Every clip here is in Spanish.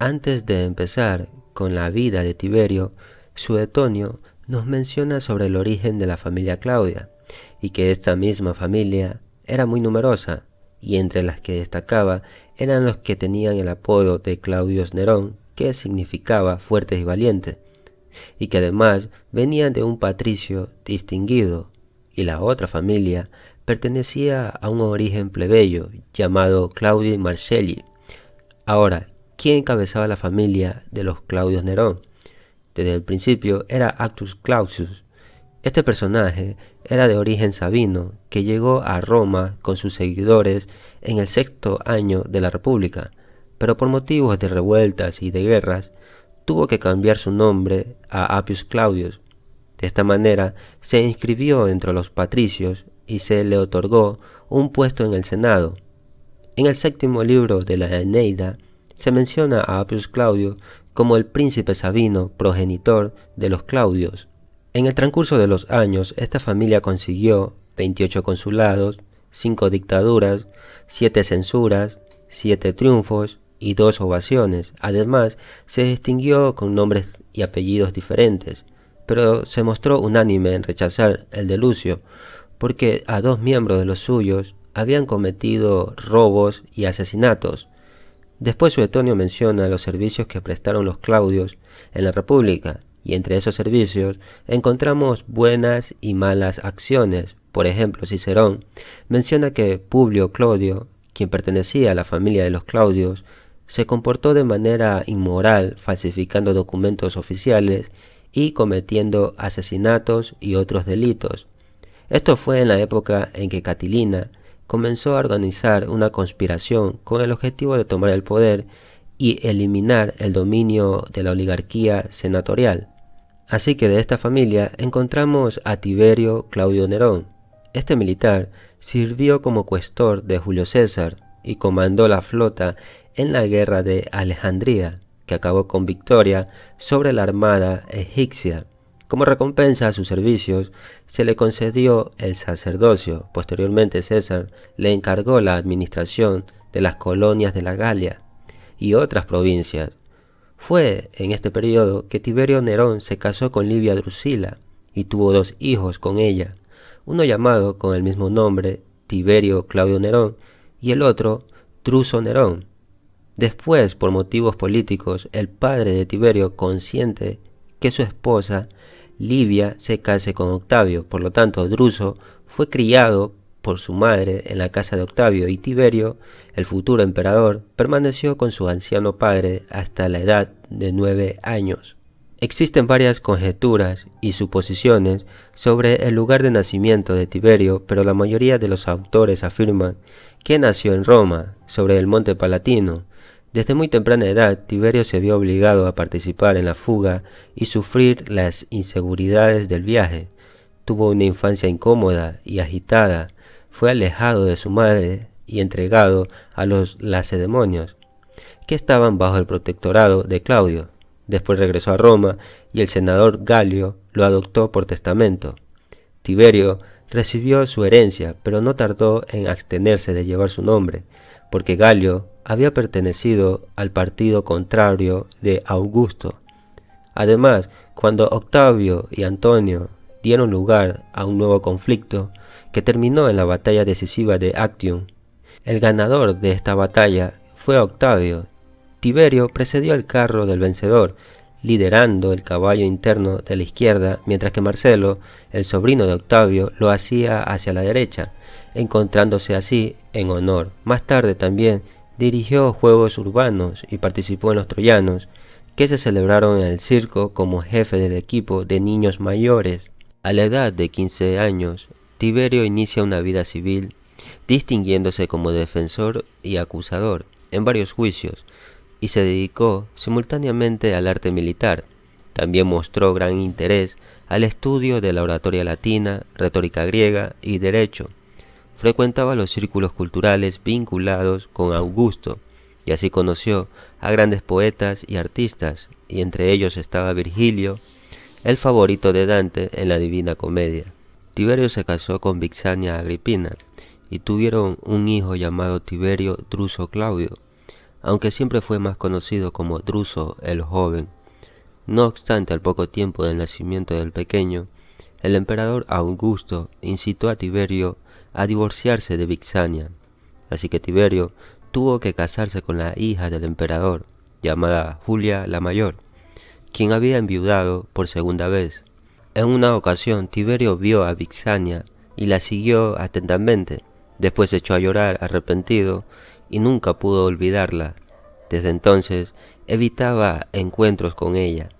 Antes de empezar con la vida de Tiberio, Suetonio nos menciona sobre el origen de la familia Claudia y que esta misma familia era muy numerosa y entre las que destacaba eran los que tenían el apodo de Claudios Nerón, que significaba fuertes y valientes, y que además venían de un patricio distinguido, y la otra familia pertenecía a un origen plebeyo llamado Claudii Marcelli. Ahora, ¿quién encabezaba la familia de los Claudios Nerón? Desde el principio era Actus Claudius. Este personaje era de origen sabino, que llegó a Roma con sus seguidores en el sexto año de la República, pero por motivos de revueltas y de guerras, tuvo que cambiar su nombre a Appius Claudius. De esta manera se inscribió entre los patricios y se le otorgó un puesto en el Senado. En el séptimo libro de la Eneida se menciona a Appius Claudio como el príncipe sabino progenitor de los Claudios. En el transcurso de los años, esta familia consiguió 28 consulados, 5 dictaduras, 7 censuras, 7 triunfos y 2 ovaciones. Además, se distinguió con nombres y apellidos diferentes, pero se mostró unánime en rechazar el de Lucio, porque a 2 miembros de los suyos habían cometido robos y asesinatos. Después Suetonio menciona los servicios que prestaron los Claudios en la República, y entre esos servicios encontramos buenas y malas acciones. Por ejemplo, Cicerón menciona que Publio Clodio, quien pertenecía a la familia de los Claudios, se comportó de manera inmoral, falsificando documentos oficiales y cometiendo asesinatos y otros delitos. Esto fue en la época en que Catilina comenzó a organizar una conspiración con el objetivo de tomar el poder y eliminar el dominio de la oligarquía senatorial. Así que de esta familia encontramos a Tiberio Claudio Nerón. Este militar sirvió como cuestor de Julio César y comandó la flota en la guerra de Alejandría, que acabó con victoria sobre la armada egipcia. Como recompensa a sus servicios, se le concedió el sacerdocio. Posteriormente César le encargó la administración de las colonias de la Galia y otras provincias. Fue en este periodo que Tiberio Nerón se casó con Livia Drusila y tuvo 2 hijos con ella, uno llamado con el mismo nombre, Tiberio Claudio Nerón, y el otro, Druso Nerón. Después, por motivos políticos, el padre de Tiberio consiente que su esposa Livia se case con Octavio. Por lo tanto, Druso fue criado por su madre en la casa de Octavio y Tiberio, el futuro emperador, permaneció con su anciano padre hasta la edad de 9 años. Existen varias conjeturas y suposiciones sobre el lugar de nacimiento de Tiberio, pero la mayoría de los autores afirman que nació en Roma, sobre el Monte Palatino. Desde muy temprana edad, Tiberio se vio obligado a participar en la fuga y sufrir las inseguridades del viaje. Tuvo una infancia incómoda y agitada, fue alejado de su madre y entregado a los lacedemonios, que estaban bajo el protectorado de Claudio. Después regresó a Roma y el senador Galio lo adoptó por testamento. Tiberio recibió su herencia, pero no tardó en abstenerse de llevar su nombre, porque Galio había pertenecido al partido contrario de Augusto. Además, cuando Octavio y Antonio dieron lugar a un nuevo conflicto que terminó en la batalla decisiva de Actium, el ganador de esta batalla fue Octavio. Tiberio precedió al carro del vencedor, liderando el caballo interno de la izquierda, mientras que Marcelo, el sobrino de Octavio, lo hacía hacia la derecha, encontrándose así en honor. Más tarde también dirigió juegos urbanos y participó en los troyanos, que se celebraron en el circo como jefe del equipo de niños mayores. A la edad de 15 años, Tiberio inicia una vida civil, distinguiéndose como defensor y acusador en varios juicios, y se dedicó simultáneamente al arte militar. También mostró gran interés al estudio de la oratoria latina, retórica griega y derecho. Frecuentaba los círculos culturales vinculados con Augusto, y así conoció a grandes poetas y artistas, y entre ellos estaba Virgilio, el favorito de Dante en la Divina Comedia. Tiberio se casó con Vixania Agripina, y tuvieron un hijo llamado Tiberio Druso Claudio. aunque siempre fue más conocido como Druso el Joven. No obstante, al poco tiempo del nacimiento del pequeño, el emperador Augusto incitó a Tiberio a divorciarse de Vixania, así que Tiberio tuvo que casarse con la hija del emperador, llamada Julia la Mayor, quien había enviudado por segunda vez. En una ocasión, Tiberio vio a Vixania y la siguió atentamente. Después se echó a llorar arrepentido y nunca pudo olvidarla. Desde entonces evitaba encuentros con ella.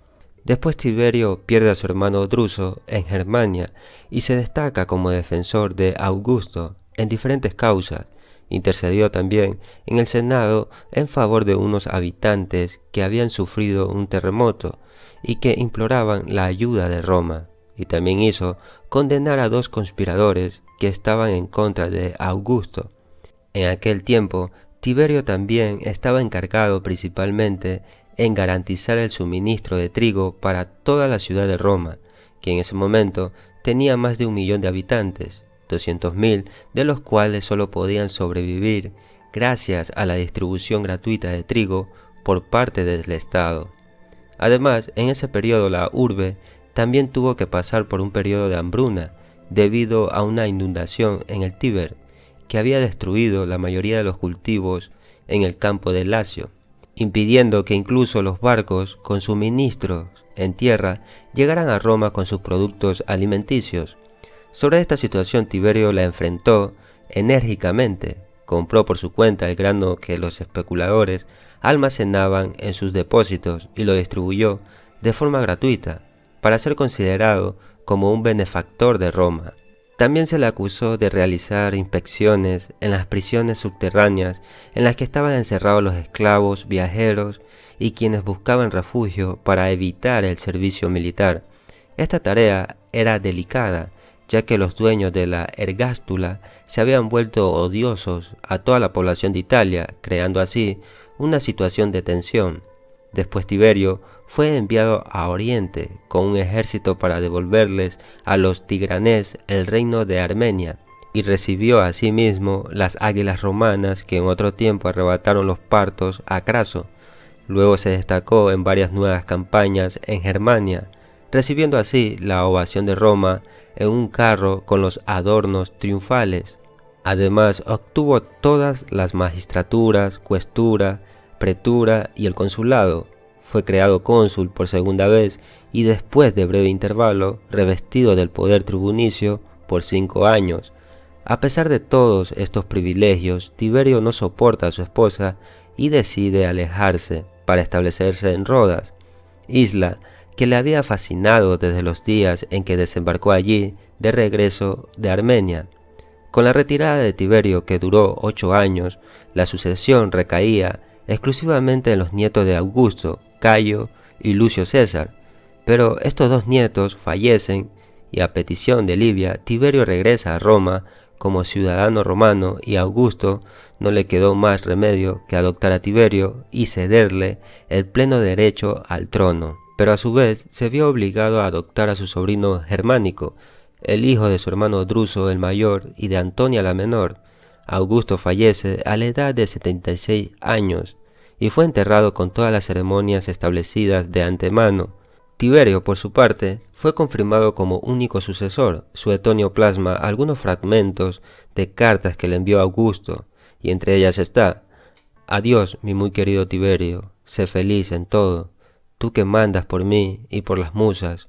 Después Tiberio pierde a su hermano Druso en Germania y se destaca como defensor de Augusto en diferentes causas. Intercedió también en el Senado en favor de unos habitantes que habían sufrido un terremoto y que imploraban la ayuda de Roma, y también hizo condenar a 2 conspiradores que estaban en contra de Augusto. En aquel tiempo, Tiberio también estaba encargado principalmente en garantizar el suministro de trigo para toda la ciudad de Roma, que en ese momento tenía más de 1 millón de habitantes, 200.000 de los cuales solo podían sobrevivir gracias a la distribución gratuita de trigo por parte del Estado. Además, en ese periodo la urbe también tuvo que pasar por un periodo de hambruna debido a una inundación en el Tíber, que había destruido la mayoría de los cultivos en el campo de Lacio, impidiendo que incluso los barcos con suministros en tierra llegaran a Roma con sus productos alimenticios. Sobre esta situación Tiberio la enfrentó enérgicamente. Compró por su cuenta el grano que los especuladores almacenaban en sus depósitos y lo distribuyó de forma gratuita, para ser considerado como un benefactor de Roma. También se le acusó de realizar inspecciones en las prisiones subterráneas en las que estaban encerrados los esclavos, viajeros y quienes buscaban refugio para evitar el servicio militar. Esta tarea era delicada, ya que los dueños de la ergástula se habían vuelto odiosos a toda la población de Italia, creando así una situación de tensión. Después Tiberio fue enviado a Oriente con un ejército para devolverles a los tigranes el reino de Armenia, y recibió asimismo las águilas romanas que en otro tiempo arrebataron los partos a Craso. Luego se destacó en varias nuevas campañas en Germania, recibiendo así la ovación de Roma en un carro con los adornos triunfales. Además obtuvo todas las magistraturas, cuestura, pretura y el consulado. Fue creado cónsul por segunda vez y después de breve intervalo revestido del poder tribunicio por 5 años. A pesar de todos estos privilegios, Tiberio no soporta a su esposa y decide alejarse para establecerse en Rodas, isla que le había fascinado desde los días en que desembarcó allí de regreso de Armenia. Con la retirada de Tiberio, que duró 8 años, la sucesión recaía exclusivamente en los nietos de Augusto, Cayo y Lucio César, pero estos 2 nietos fallecen y a petición de Livia, Tiberio regresa a Roma como ciudadano romano y a Augusto no le quedó más remedio que adoptar a Tiberio y cederle el pleno derecho al trono, pero a su vez se vio obligado a adoptar a su sobrino Germánico, el hijo de su hermano Druso el mayor y de Antonia la menor. Augusto fallece a la edad de 76 años y fue enterrado con todas las ceremonias establecidas de antemano. Tiberio, por su parte, fue confirmado como único sucesor. Suetonio plasma algunos fragmentos de cartas que le envió Augusto, y entre ellas está: «Adiós, mi muy querido Tiberio, sé feliz en todo, tú que mandas por mí y por las musas.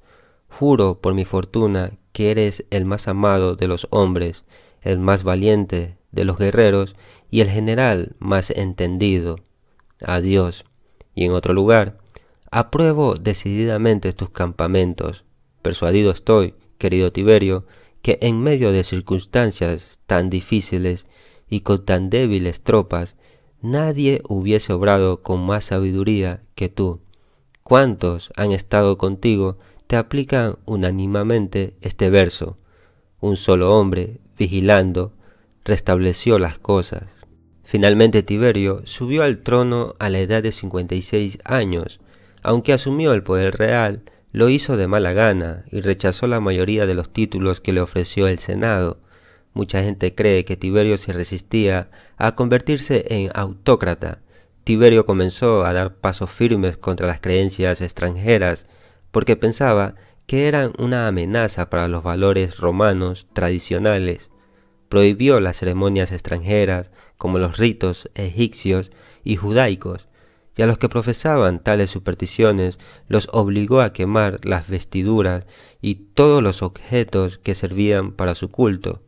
Juro por mi fortuna que eres el más amado de los hombres, el más valiente de los guerreros y el general más entendido. Adiós». Y en otro lugar: «Apruebo decididamente tus campamentos. Persuadido estoy, querido Tiberio, que en medio de circunstancias tan difíciles y con tan débiles tropas, nadie hubiese obrado con más sabiduría que tú. Cuantos han estado contigo te aplican unánimemente este verso: un solo hombre, vigilando, restableció las cosas». Finalmente Tiberio subió al trono a la edad de 56 años. Aunque asumió el poder real, lo hizo de mala gana y rechazó la mayoría de los títulos que le ofreció el Senado. Mucha gente cree que Tiberio se resistía a convertirse en autócrata, Tiberio comenzó a dar pasos firmes contra las creencias extranjeras porque pensaba que eran una amenaza para los valores romanos tradicionales. Prohibió las ceremonias extranjeras como los ritos egipcios y judaicos, y a los que profesaban tales supersticiones los obligó a quemar las vestiduras y todos los objetos que servían para su culto.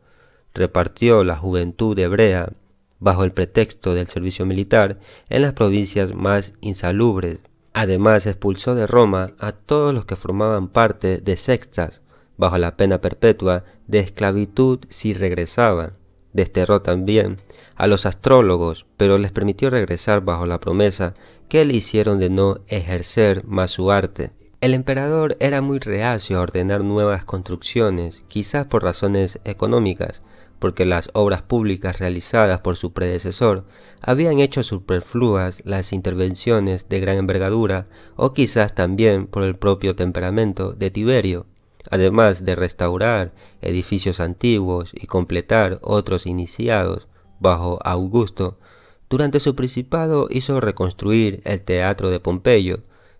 Repartió la juventud hebrea, bajo el pretexto del servicio militar, en las provincias más insalubres. Además, expulsó de Roma a todos los que formaban parte de sectas, bajo la pena perpetua de esclavitud si regresaban. Desterró también a los astrólogos, pero les permitió regresar bajo la promesa que le hicieron de no ejercer más su arte. El emperador era muy reacio a ordenar nuevas construcciones, quizás por razones económicas, porque las obras públicas realizadas por su predecesor habían hecho superfluas las intervenciones de gran envergadura, o quizás también por el propio temperamento de Tiberio. Además de restaurar edificios antiguos y completar otros iniciados bajo Augusto, durante su principado hizo reconstruir el teatro de Pompeyo,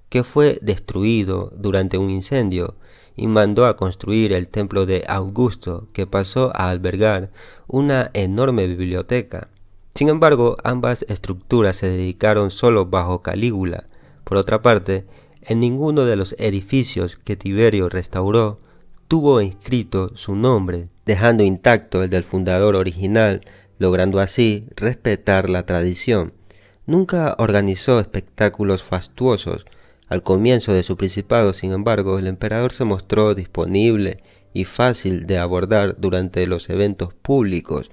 que fue destruido durante un incendio, y mandó a construir el templo de Augusto, que pasó a albergar una enorme biblioteca. Sin embargo, ambas estructuras se dedicaron solo bajo Calígula. Por otra parte, en ninguno de los edificios que Tiberio restauró tuvo inscrito su nombre, dejando intacto el del fundador original, logrando así respetar la tradición. Nunca organizó espectáculos fastuosos. Al comienzo de su principado, sin embargo, el emperador se mostró disponible y fácil de abordar durante los eventos públicos,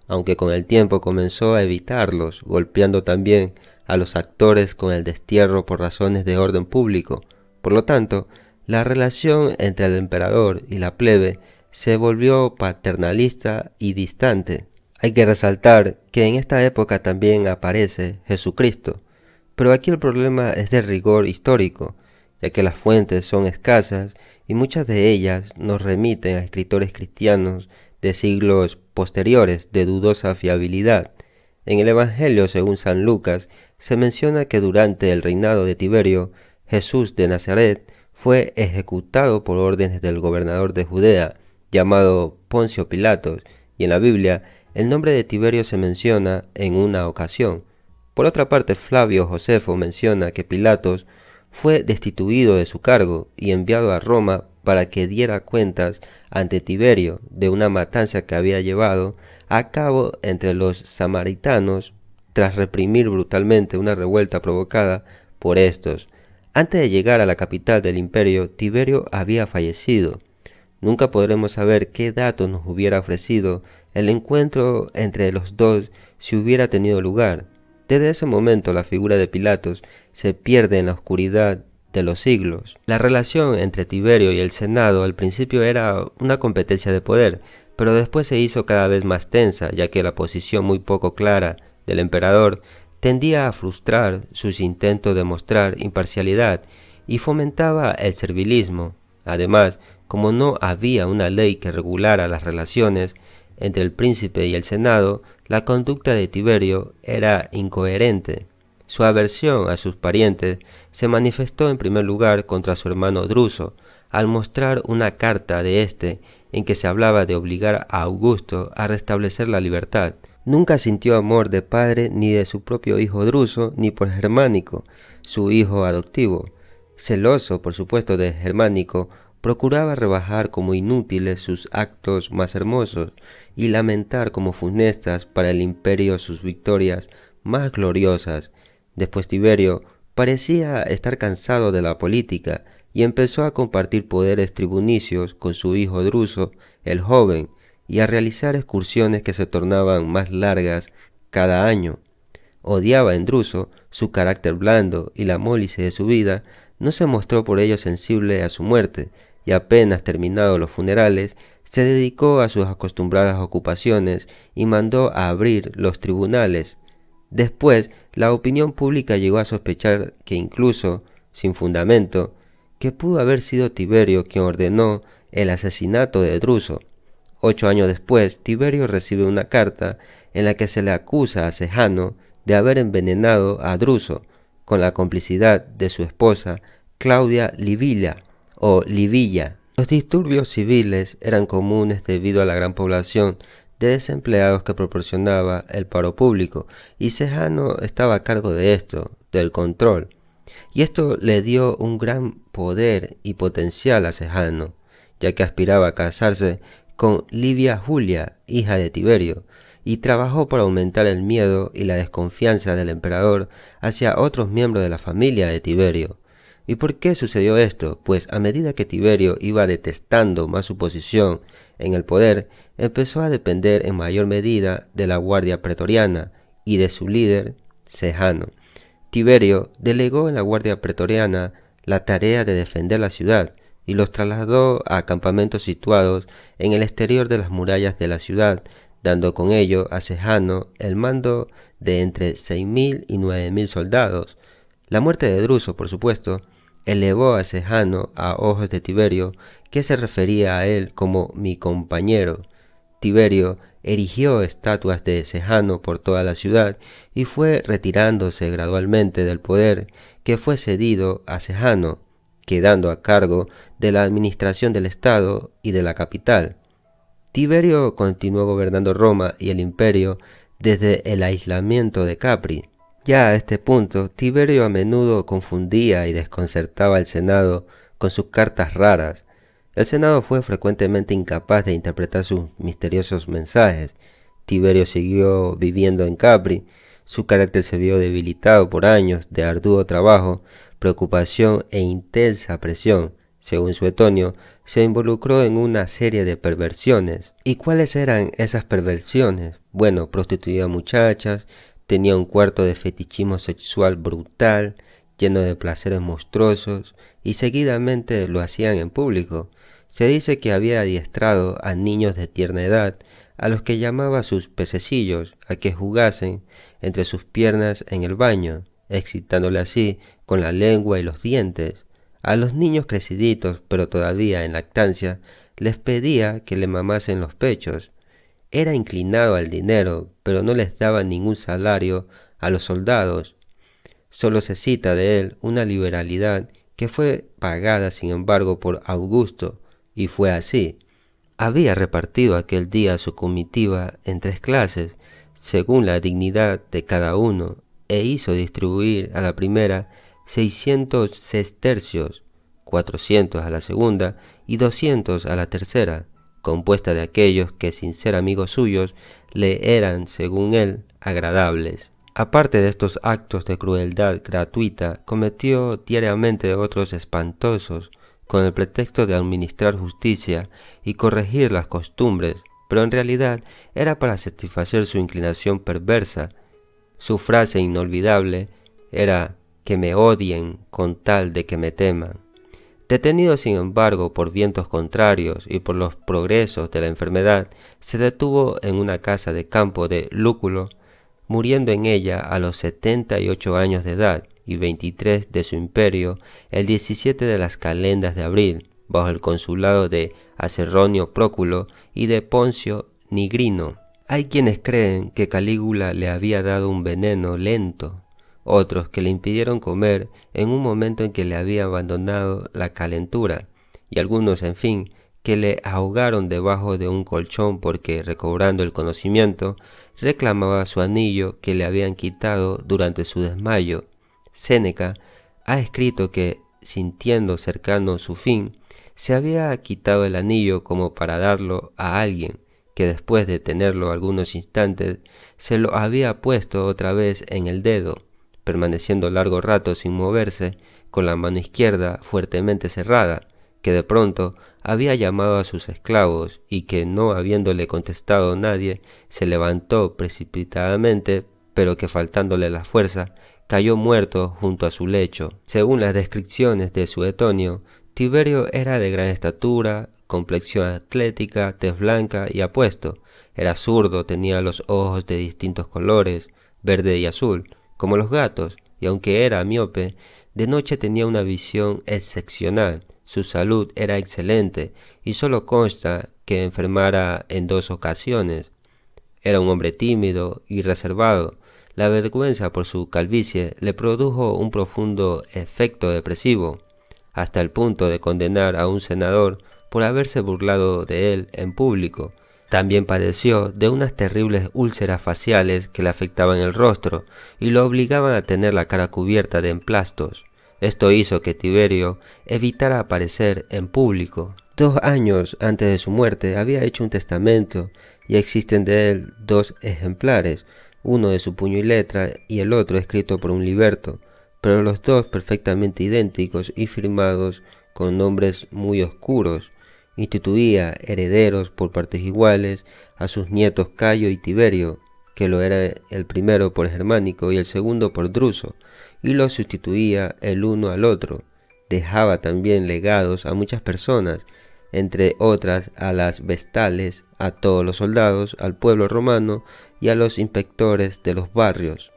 aunque con el tiempo comenzó a evitarlos, golpeando también a los actores con el destierro por razones de orden público. Por lo tanto, la relación entre el emperador y la plebe se volvió paternalista y distante. Hay que resaltar que en esta época también aparece Jesucristo, pero aquí el problema es de rigor histórico, ya que las fuentes son escasas y muchas de ellas nos remiten a escritores cristianos de siglos posteriores de dudosa fiabilidad. En el Evangelio según San Lucas se menciona que durante el reinado de Tiberio, Jesús de Nazaret fue ejecutado por órdenes del gobernador de Judea, llamado Poncio Pilatos, y en la Biblia el nombre de Tiberio se menciona en una ocasión. Por otra parte, Flavio Josefo menciona que Pilatos fue destituido de su cargo y enviado a Roma para que diera cuentas ante Tiberio de una matanza que había llevado a cabo entre los samaritanos tras reprimir brutalmente una revuelta provocada por estos. Antes de llegar a la capital del imperio, Tiberio había fallecido. Nunca podremos saber qué datos nos hubiera ofrecido el encuentro entre los dos si hubiera tenido lugar. Desde ese momento la figura de Pilatos se pierde en la oscuridad de los siglos. La relación entre Tiberio y el Senado al principio era una competencia de poder, pero después se hizo cada vez más tensa, ya que la posición muy poco clara del emperador tendía a frustrar sus intentos de mostrar imparcialidad y fomentaba el servilismo. Además, como no había una ley que regulara las relaciones entre el príncipe y el Senado, la conducta de Tiberio era incoherente. Su aversión a sus parientes se manifestó en primer lugar contra su hermano Druso, al mostrar una carta de éste en que se hablaba de obligar a Augusto a restablecer la libertad. Nunca sintió amor de padre ni de su propio hijo Druso ni por Germánico, su hijo adoptivo. Celoso, por supuesto, de Germánico, procuraba rebajar como inútiles sus actos más hermosos y lamentar como funestas para el imperio sus victorias más gloriosas. Después Tiberio parecía estar cansado de la política y empezó a compartir poderes tribunicios con su hijo Druso, el joven, y a realizar excursiones que se tornaban más largas cada año. Odiaba en Druso su carácter blando y la mólice de su vida. No se mostró por ello sensible a su muerte, y apenas terminados los funerales, se dedicó a sus acostumbradas ocupaciones y mandó a abrir los tribunales. Después, la opinión pública llegó a sospechar que incluso, sin fundamento, que pudo haber sido Tiberio quien ordenó el asesinato de Druso. 8 años después, Tiberio recibe una carta en la que se le acusa a Sejano de haber envenenado a Druso, con la complicidad de su esposa Claudia Livilla o Livilla. Los disturbios civiles eran comunes debido a la gran población de desempleados que proporcionaba el paro público, y Sejano estaba a cargo de esto, del control. Y esto le dio un gran poder y potencial a Sejano, ya que aspiraba a casarse con Livia Julia, hija de Tiberio, y trabajó por aumentar el miedo y la desconfianza del emperador hacia otros miembros de la familia de Tiberio. ¿Y por qué sucedió esto? Pues a medida que Tiberio iba detestando más su posición en el poder, empezó a depender en mayor medida de la guardia pretoriana y de su líder, Sejano. Tiberio delegó en la guardia pretoriana la tarea de defender la ciudad y los trasladó a campamentos situados en el exterior de las murallas de la ciudad, dando con ello a Sejano el mando de entre 6.000 y 9.000 soldados. La muerte de Druso, por supuesto, elevó a Sejano a ojos de Tiberio, que se refería a él como mi compañero. Tiberio erigió estatuas de Sejano por toda la ciudad y fue retirándose gradualmente del poder que fue cedido a Sejano, quedando a cargo de la administración del Estado y de la capital. Tiberio continuó gobernando Roma y el imperio desde el aislamiento de Capri. Ya a este punto, Tiberio a menudo confundía y desconcertaba al Senado con sus cartas raras. El Senado fue frecuentemente incapaz de interpretar sus misteriosos mensajes. Tiberio siguió viviendo en Capri. Su carácter se vio debilitado por años de arduo trabajo, preocupación e intensa presión. Según Suetonio, se involucró en una serie de perversiones. ¿Y cuáles eran esas perversiones? Bueno, prostituía a muchachas, tenía un cuarto de fetichismo sexual brutal, lleno de placeres monstruosos, y seguidamente lo hacían en público. Se dice que había adiestrado a niños de tierna edad, a los que llamaba sus pececillos, a que jugasen entre sus piernas en el baño, excitándole así con la lengua y los dientes. A los niños creciditos, pero todavía en lactancia, les pedía que le mamasen los pechos. Era inclinado al dinero, pero no les daba ningún salario a los soldados. Solo se cita de él una liberalidad que fue pagada, sin embargo, por Augusto, y fue así. Había repartido aquel día su comitiva en 3 clases, según la dignidad de cada uno, e hizo distribuir a la primera 600 sestercios, 400 a la segunda y 200 a la tercera, compuesta de aquellos que, sin ser amigos suyos, le eran, según él, agradables. Aparte de estos actos de crueldad gratuita, cometió diariamente otros espantosos, con el pretexto de administrar justicia y corregir las costumbres, pero en realidad era para satisfacer su inclinación perversa. Su frase inolvidable era que me odien con tal de que me teman. Detenido, sin embargo, por vientos contrarios y por los progresos de la enfermedad, se detuvo en una casa de campo de Lúculo, muriendo en ella a los 78 años de edad y 23 de su imperio, el 17 de las calendas de abril, bajo el consulado de Acerronio Próculo y de Poncio Nigrino. Hay quienes creen que Calígula le había dado un veneno lento, otros que le impidieron comer en un momento en que le había abandonado la calentura, y algunos, en fin, que le ahogaron debajo de un colchón porque, recobrando el conocimiento, reclamaba su anillo que le habían quitado durante su desmayo. Séneca ha escrito que, sintiendo cercano su fin, se había quitado el anillo como para darlo a alguien, que después de tenerlo algunos instantes, se lo había puesto otra vez en el dedo, permaneciendo largo rato sin moverse, con la mano izquierda fuertemente cerrada, que de pronto había llamado a sus esclavos y que, no habiéndole contestado nadie, se levantó precipitadamente, pero que, faltándole la fuerza, cayó muerto junto a su lecho. Según las descripciones de Suetonio, Tiberio era de gran estatura, complexión atlética, tez blanca y apuesto. Era zurdo, tenía los ojos de distintos colores, verde y azul, como los gatos, y aunque era miope, de noche tenía una visión excepcional. Su salud era excelente y solo consta que enfermara en 2 ocasiones. Era un hombre tímido y reservado. La vergüenza por su calvicie le produjo un profundo efecto depresivo, hasta el punto de condenar a un senador por haberse burlado de él en público. También padeció de unas terribles úlceras faciales que le afectaban el rostro y lo obligaban a tener la cara cubierta de emplastos. Esto hizo que Tiberio evitara aparecer en público. 2 años antes de su muerte había hecho un testamento y existen de él 2 ejemplares, uno de su puño y letra y el otro escrito por un liberto, pero los dos perfectamente idénticos y firmados con nombres muy oscuros. Instituía herederos por partes iguales a sus nietos Cayo y Tiberio, que lo era el primero por germánico y el segundo por druso, y los sustituía el uno al otro. Dejaba también legados a muchas personas, entre otras a las vestales, a todos los soldados, al pueblo romano y a los inspectores de los barrios.